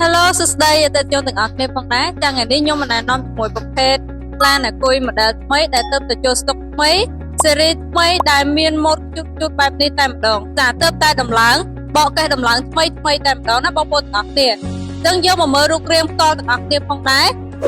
Hello សួស្តីអតិថិជនទាំងអស់គ្នាផងដែរចា៎ថ្ងៃនេះខ្ញុំបានណែនាំជាមួយប្រភេទឡានអាគុយ model ថ្មីដែលទើបទៅចូលស្តុកថ្មី series ថ្មីដែលមានម៉ូដជូតបែបនេះតែម្ដងចាទើបតែដំឡើងបកកេះដំឡើងថ្មីតែម្ដងណាបងប្អូនទាំងអស់គ្នាយើងយកមកមើលរូបរាងផ្ទាល់ទាំងអស់គ្នាផងដែរ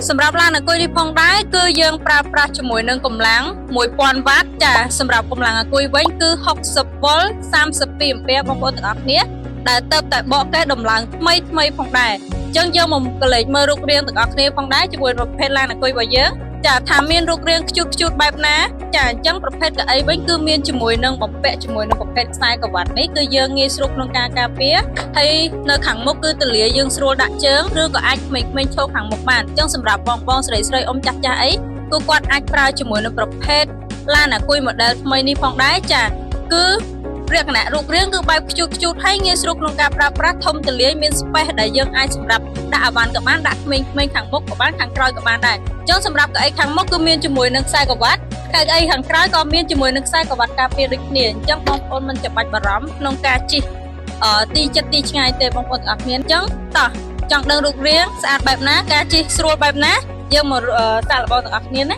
សម្រាប់ឡានអាគុយនេះផងដែរគឺយើងប្រើប្រាស់ជាមួយនឹងកម្លាំង1000 វ៉ាតចាសម្រាប់កម្លាំងអាគុយវិញគឺ60 វ៉ុល 32 អាំពែបងប្អូនទាំងអស់គ្នាដែលទៅតែបកកេះដំឡើងថ្មីផងដែរអញ្ចឹងយើងមកកលេចមើលរូបរាងទាំងអស់គ្នាផងដែរជាមួយប្រភេទឡានអាគុយរបស់យើងចាថាមានរូបរាងខ្ជូតបែបណាចាអញ្ចឹងប្រភេទកៅអីវិញគឺមានជាមួយនឹងបំពាក់ជាមួយនឹងប្រភេទខ្សែក្រវ៉ាត់នេះគឺយើងងាយស្រួលក្នុងការការពារហើយនៅខាងមុខគឺទលាយើងស្រួលដាក់ជើងឬក៏អាចក្មេងៗឈរខាងមុខបានអញ្ចឹងសម្រាប់បងស្រីអ៊ំចាស់អីគឺគាត់អាចប្រើជាមួយនឹងប្រភេទឡានអាគុយ model ថ្មីនេះផងដែរចាគឺលក្ខណៈរូបរាងគឺបែបខ្ជូតហើយងាយស្រួលក្នុងការប្រើប្រាស់ធំទូលាយមាន space ដែលយើងអាចសម្រាប់ដាក់អាវ៉ាន់ក៏បានដាក់ក្មេងៗខាងមុខក៏បានខាងក្រោយក៏បានដែរអញ្ចឹងសម្រាប់កៅអីខាងមុខគឺមានជាមួយនឹងខ្សែក្រវ៉ាត់កៅអីខាងក្រោយក៏មានជាមួយនឹងខ្សែក្រវ៉ាត់ការពារដូចគ្នាអញ្ចឹងបងប្អូនមិនចាំបាច់បារម្ភក្នុងការជិះទីចិត្តទីឆ្ងាយទេបងប្អូនទាំងអស់គ្នាអញ្ចឹងតោះចង់ដឹងរូបរាងស្អាតបែបណាការជិះស្រួលបែបណាយើងមកសាកល្បងទាំងអស់គ្នាណា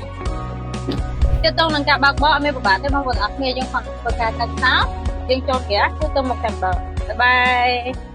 ទាក់ទងនឹងការបើកបរអត់មានពិបាកទេបងប្អូនទាំងអស់គ្នាយើងខំធ្វើការកាត់សោយើងចូលហ្គាសគឺទៅមកតែម្ដងបាយបាយ